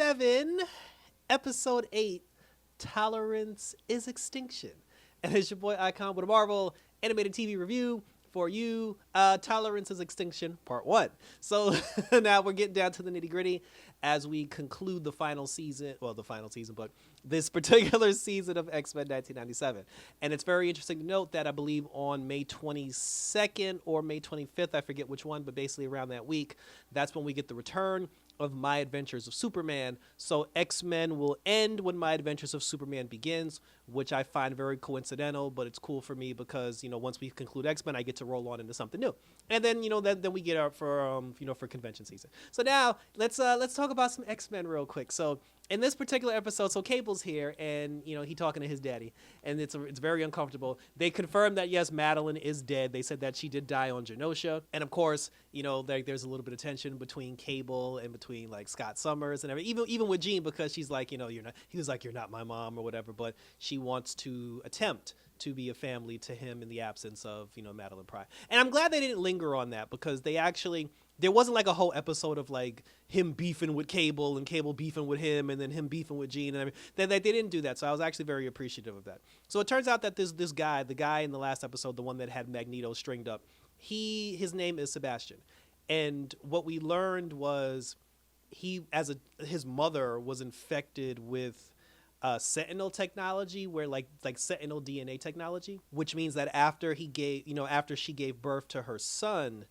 7, Episode 8, Tolerance is Extinction. And it's your boy Icon with a Marvel animated TV review for you. Tolerance is Extinction, Part 1. So now we're getting down to the nitty gritty as we conclude the final season. Well, the final season, but this particular season of X-Men 1997. And it's very interesting to note that I believe on May 22nd or May 25th, I forget which one, but basically around that week, that's when we get the return of My Adventures of Superman. So X-Men will end when My Adventures of Superman begins, which I find very coincidental, but it's cool for me because, you know, once we conclude X-Men, I get to roll on into something new. And then, you know, then we get out for, for convention season. So now let's talk about some X-Men real quick. So in this particular episode, so Cable's here and, you know, he talking to his daddy and it's very uncomfortable. They confirmed that, yes, Madeline is dead. They said that she did die on Genosha. And of course, you know, there's a little bit of tension between Cable and between like Scott Summers and everything. Even with Jean, because she's like, you know, he was like, you're not my mom or whatever, but she wants to attempt to be a family to him in the absence of, you know, Madeline Pryor. And I'm glad they didn't linger on that because there wasn't like a whole episode of like him beefing with Cable and Cable beefing with him and then him beefing with Jean and everything. They didn't do that. So I was actually very appreciative of that. So it turns out that this guy, the guy in the last episode, the one that had Magneto stringed up, his name is Sebastian. And what we learned was his mother was infected with Sentinel technology, where like Sentinel DNA technology, which means that after she gave birth to her son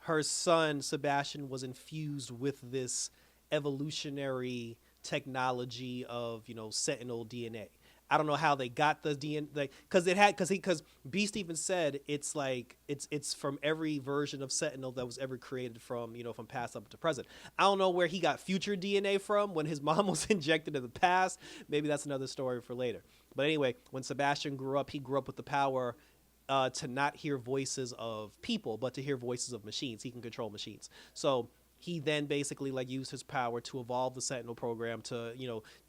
Sebastian was infused with this evolutionary technology of, you know, Sentinel DNA. I don't know how they got the DNA, because Beast even said it's like it's from every version of Sentinel that was ever created from past up to present. I don't know where he got future DNA from when his mom was injected in the past. Maybe that's another story for later. But anyway, when Sebastian grew up, he grew up with the power to not hear voices of people, but to hear voices of machines. He can control machines. So he then basically like used his power to evolve the Sentinel program to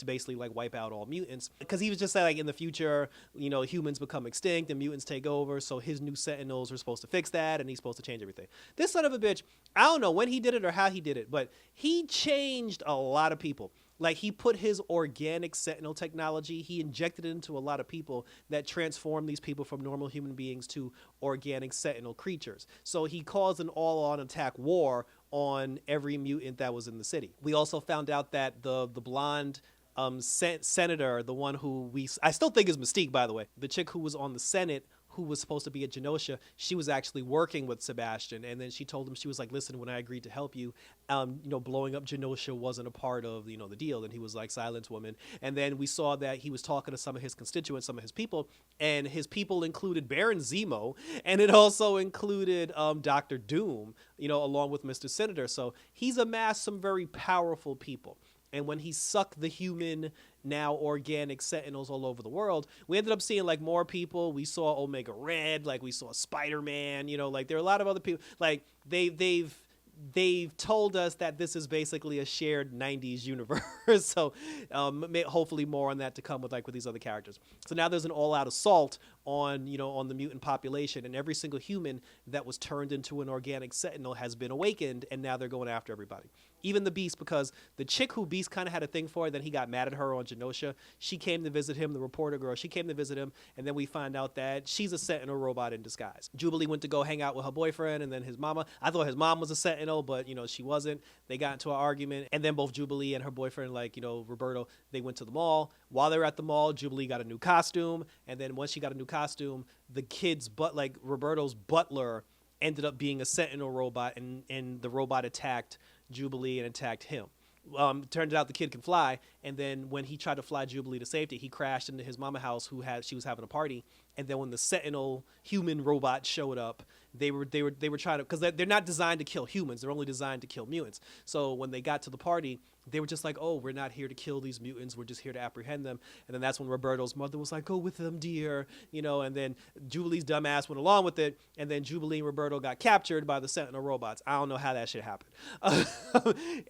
basically like wipe out all mutants, because he was just saying like in the future, you know, humans become extinct and mutants take over. So his new Sentinels are supposed to fix that and he's supposed to change everything. This son of a bitch, I don't know when he did it or how he did it, but he changed a lot of people. Like he put his organic Sentinel technology, he injected it into a lot of people that transformed these people from normal human beings to organic Sentinel creatures. So he caused an all-on attack war on every mutant that was in the city. We also found out that the blonde senator, the one who I still think is Mystique, by the way, the chick who was on the Senate, who was supposed to be at Genosha, she was actually working with Sebastian. And then she told him, she was like, listen, when I agreed to help you, blowing up Genosha wasn't a part of, the deal. And he was like, silence, woman. And then we saw that he was talking to some of his constituents, some of his people, and his people included Baron Zemo, and it also included Dr. Doom, along with Mr. Senator. So he's amassed some very powerful people. And when he sucked the human, now organic Sentinels all over the world, we ended up seeing like more people. We saw Omega Red, like we saw Spider-Man, like there are a lot of other people. Like they've told us that this is basically a shared 90s universe. So hopefully more on that to come with these other characters. So now there's an all-out assault on the mutant population, and every single human that was turned into an organic Sentinel has been awakened, and now they're going after everybody. Even the Beast, because the chick who Beast kind of had a thing for, then he got mad at her on Genosha. She came to visit him, the reporter girl. She came to visit him, and then we find out that she's a Sentinel robot in disguise. Jubilee went to go hang out with her boyfriend, and then his mama. I thought his mom was a Sentinel, but she wasn't. They got into an argument, and then both Jubilee and her boyfriend, Roberto, they went to the mall. While they were at the mall, Jubilee got a new costume, and then once she got a new costume, the kid's Roberto's butler ended up being a Sentinel robot, and the robot attacked Jubilee and attacked him. Turns out the kid can fly, and then when he tried to fly Jubilee to safety, he crashed into his mama house she was having a party. And then when the Sentinel human robot showed up, they were trying to, because they're not designed to kill humans, they're only designed to kill mutants. So when they got to the party, they were just like, oh, we're not here to kill these mutants, we're just here to apprehend them. And then that's when Roberto's mother was like, go with them, dear, and then Jubilee's dumbass went along with it, and then Jubilee and Roberto got captured by the Sentinel robots. I don't know how that shit happened.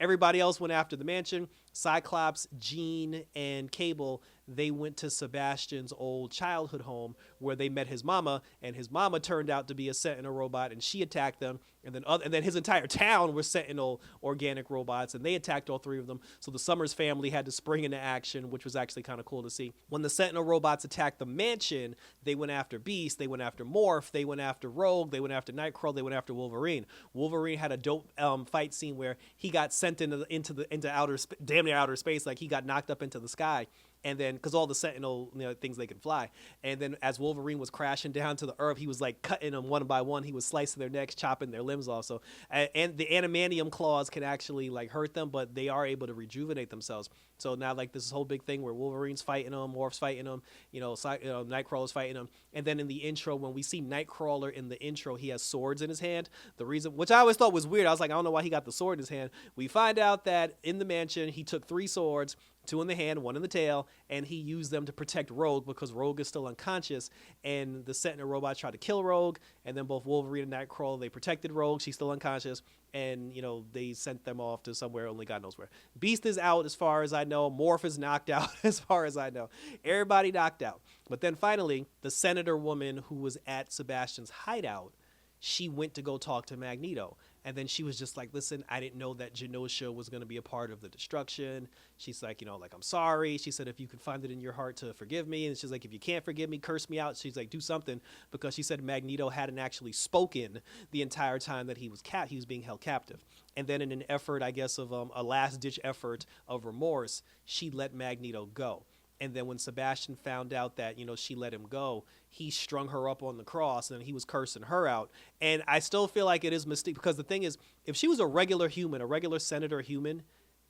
Everybody else went after the mansion. Cyclops, Jean, and Cable, they went to Sebastian's old childhood home where they met his mama, and his mama turned out to be a Sentinel robot, and she attacked them. And then his entire town were Sentinel organic robots, and they attacked all three of them. So the Summers family had to spring into action, which was actually kind of cool to see. When the Sentinel robots attacked the mansion, they went after Beast, they went after Morph, they went after Rogue, they went after Nightcrawler, they went after Wolverine. Wolverine had a dope fight scene where he got sent into outer damn near outer space, like he got knocked up into the sky. And then, because all the Sentinel things, they can fly. And then as Wolverine was crashing down to the earth, he was like cutting them one by one. He was slicing their necks, chopping their limbs off. So, and the adamantium claws can actually like hurt them, but they are able to rejuvenate themselves. So now like this whole big thing where Wolverine's fighting them, Morph's fighting them, Nightcrawler's fighting them. And then in the intro, when we see Nightcrawler in the intro, he has swords in his hand. The reason, which I always thought was weird, I was like, I don't know why he got the sword in his hand. We find out that in the mansion, he took 3 swords, 2 in the hand, 1 in the tail, and he used them to protect Rogue because Rogue is still unconscious, and the Sentinel robots tried to kill Rogue, and then both Wolverine and Nightcrawler, they protected Rogue, she's still unconscious, and, they sent them off to somewhere, only God knows where. Beast is out as far as I know, Morph is knocked out as far as I know. Everybody knocked out. But then finally, the Senator woman who was at Sebastian's hideout, she went to go talk to Magneto. And then she was just like, listen, I didn't know that Genosha was going to be a part of the destruction. She's like, I'm sorry. She said, if you could find it in your heart to forgive me. And she's like, if you can't forgive me, curse me out. She's like, do something. Because she said Magneto hadn't actually spoken the entire time that he was being held captive. And then in an effort, I guess, of a last-ditch effort of remorse, she let Magneto go. And then when Sebastian found out that, she let him go, he strung her up on the cross and he was cursing her out. And I still feel like it is Mystique, because the thing is, if she was a regular human, a regular senator human,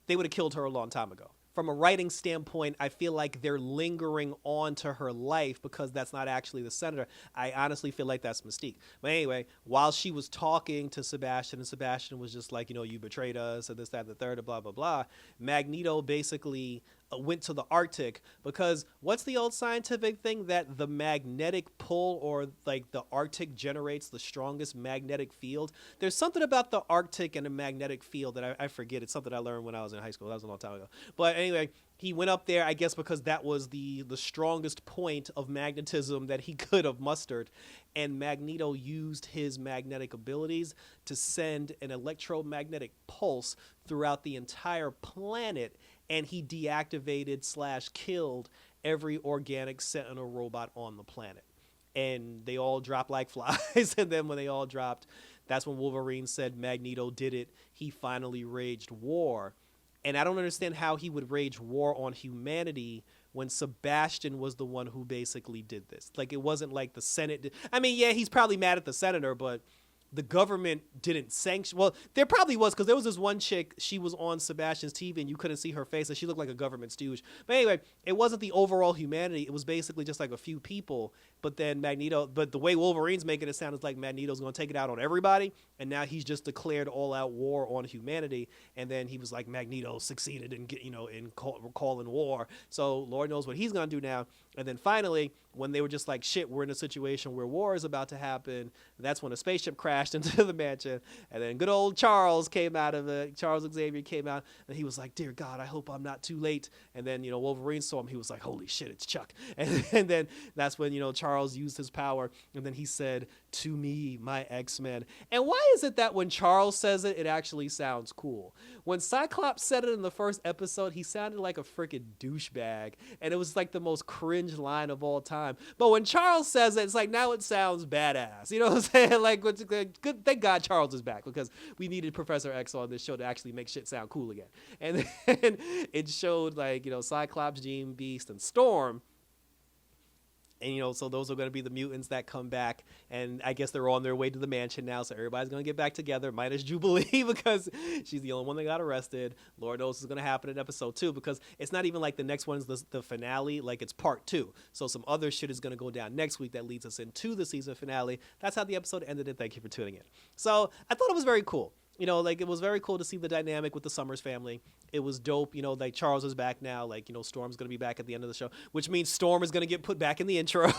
they would have killed her a long time ago. From a writing standpoint, I feel like they're lingering on to her life because that's not actually the senator. I honestly feel like that's Mystique. But anyway, while she was talking to Sebastian, and Sebastian was just like, you betrayed us, and this, that, and the third, and blah, blah, blah, Magneto basically went to the Arctic, because what's the old scientific thing that the magnetic pull, or like the Arctic generates the strongest magnetic field? There's something about the Arctic and a magnetic field that I forget. It's something I learned when I was in high school. That was a long time ago. But anyway, he went up there, I guess, because that was the strongest point of magnetism that he could have mustered. And Magneto used his magnetic abilities to send an electromagnetic pulse throughout the entire planet, and he deactivated / killed every organic Sentinel robot on the planet. And they all dropped like flies. And then when they all dropped, that's when Wolverine said Magneto did it. He finally waged war. And I don't understand how he would wage war on humanity when Sebastian was the one who basically did this. Like, it wasn't like the Senate did. I mean, yeah, he's probably mad at the senator, but the government didn't sanction. Well, there probably was, because there was this one chick, she was on Sebastian's TV and you couldn't see her face, and she looked like a government stooge. But anyway, it wasn't the overall humanity. It was basically just like a few people. But then but the way Wolverine's making it sound is like Magneto's going to take it out on everybody, and now he's just declared all-out war on humanity. And then he was like, Magneto succeeded in calling war. So Lord knows what he's going to do now. And then finally, when they were just like, shit, we're in a situation where war is about to happen, that's when a spaceship crashed into the mansion. And then good old Charles came out of it. Charles Xavier came out, and he was like, dear God, I hope I'm not too late. And then, Wolverine saw him. He was like, holy shit, it's Chuck. And then that's when, Charles used his power. And then he said, to me, my X-Men. And why is it that when Charles says it, it actually sounds cool? When Cyclops said it in the first episode, he sounded like a freaking douchebag. And it was like the most cringe line of all time. But when Charles says it, it's like, now it sounds badass. You know what I'm saying? Like, good, thank God Charles is back, because we needed Professor X on this show to actually make shit sound cool again. And then it showed like, Cyclops, Jean, Beast, and Storm. And, so those are going to be the mutants that come back. And I guess they're on their way to the mansion now. So everybody's going to get back together, minus Jubilee, because she's the only one that got arrested. Lord knows what's going to happen in episode 2, because it's not even like the next one's the finale. Like, it's part 2. So some other shit is going to go down next week that leads us into the season finale. That's how the episode ended. And thank you for tuning in. So I thought it was very cool. It was very cool to see the dynamic with the Summers family. It was dope, like Charles is back now, like, Storm's going to be back at the end of the show, which means Storm is going to get put back in the intro.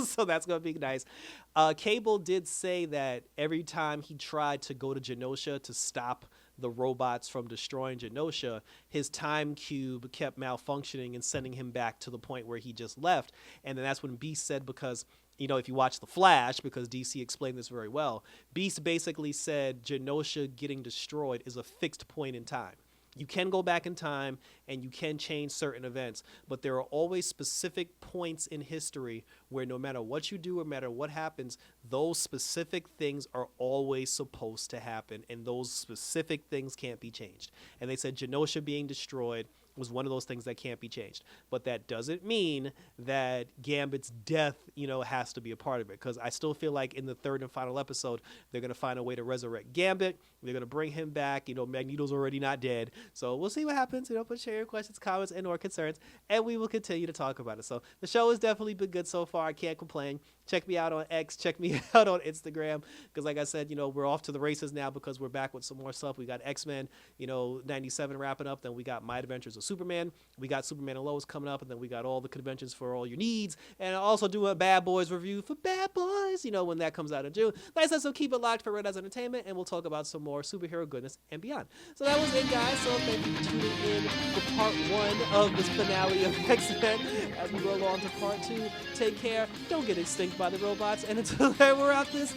So that's going to be nice. Cable did say that every time he tried to go to Genosha to stop the robots from destroying Genosha, his time cube kept malfunctioning and sending him back to the point where he just left. And then that's when Beast said, because if you watch The Flash, because DC explained this very well, Beast basically said Genosha getting destroyed is a fixed point in time. You can go back in time and you can change certain events, but there are always specific points in history where no matter what you do or no matter what happens, those specific things are always supposed to happen, and those specific things can't be changed. And they said Genosha being destroyed was one of those things that can't be changed. But that doesn't mean that Gambit's death, has to be a part of it, because I still feel like in the third and final episode, they're going to find a way to resurrect Gambit. They're going to bring him back. Magneto's already not dead. So we'll see what happens. Put share your questions, comments, and or concerns, and we will continue to talk about it. So the show has definitely been good so far. I can't complain. Check me out on X. Check me out on Instagram, because like I said, we're off to the races now because we're back with some more stuff. We got X-Men, 97 wrapping up. Then we got My Adventures of Superman. We got Superman and Lois coming up, and then we got all the conventions for all your needs, and also do a Bad Boys review for Bad Boys, when that comes out in June. Like I said, so keep it locked for Red Eyes Entertainment, and we'll talk about some more superhero goodness and beyond. So that was it, guys. So thank you for tuning in for part 1 of this finale of X-Men. As we roll on to part 2, take care. Don't get extinct by the robots, and until then, we're out this.